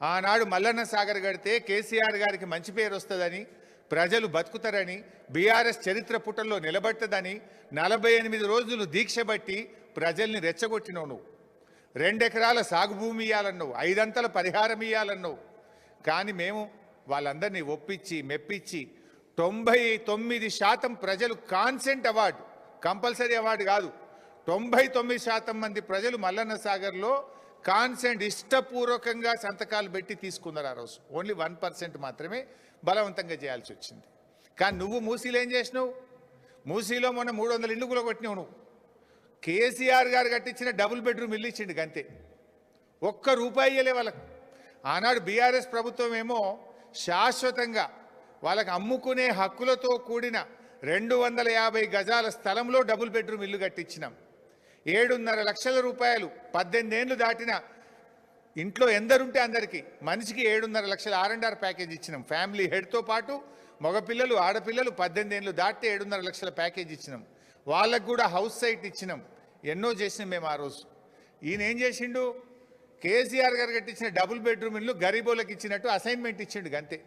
ఆనాడు మల్లన్న సాగర్ కడితే కేసీఆర్ గారికి మంచి పేరు వస్తుందని, ప్రజలు బతుకుతారని, బీఆర్ఎస్ చరిత్ర పుటల్లో నిలబెట్టదని 48 రోజులు దీక్ష బట్టి ప్రజల్ని రెచ్చగొట్టినావు నువ్వు. 2 ఎకరాల సాగు భూమి ఇవ్వాలన్నావు, 5 అంతల పరిహారం ఇవ్వాలన్నావు. కానీ మేము వాళ్ళందరినీ ఒప్పించి మెప్పించి 99% ప్రజలు కాన్సెంట్ అవార్డు, కంపల్సరీ అవార్డు కాదు, 99% మంది ప్రజలు మల్లన్న సాగర్లో కాన్సెంట్ ఇష్టపూర్వకంగా సంతకాలు పెట్టి తీసుకున్నారు. ఆ రోజు ఓన్లీ 1% మాత్రమే బలవంతంగా చేయాల్సి వచ్చింది. కానీ నువ్వు మూసీలో ఏం చేసినావు? మూసీలో మొన్న 300 ఇళ్ళు కూడా కొట్టినావు నువ్వు. కేసీఆర్ గారు కట్టించిన డబుల్ బెడ్రూమ్ ఇల్లు ఇచ్చిండు గంతే, ₹1 ఇయ్యలే వాళ్ళకు. ఆనాడు బీఆర్ఎస్ ప్రభుత్వం ఏమో శాశ్వతంగా వాళ్ళకి అమ్ముకునే హక్కులతో కూడిన 250 గజాల స్థలంలో డబుల్ బెడ్రూమ్ ఇల్లు కట్టించినాం. 7.5 లక్షల రూపాయలు 18 ఏళ్ళు దాటిన ఇంట్లో ఎందరుంటే అందరికీ మనిషికి 7.5 లక్షల R&R ప్యాకేజ్ ఇచ్చినాం. ఫ్యామిలీ హెడ్తో పాటు మగపిల్లలు ఆడపిల్లలు 18 ఏళ్ళు దాటితే 7.5 లక్షల ప్యాకేజ్ ఇచ్చినాం. వాళ్ళకు కూడా హౌస్ సైట్ ఇచ్చినాం. ఎన్నో చేసినాం మేము ఆ రోజు. ఈయన ఏం చేసిండు? కేసీఆర్ గారు కట్టించిన డబుల్ బెడ్రూమ్ ఇల్లు గరీబోళ్ళకి ఇచ్చినట్టు అసైన్మెంట్ ఇచ్చిండు అంతే.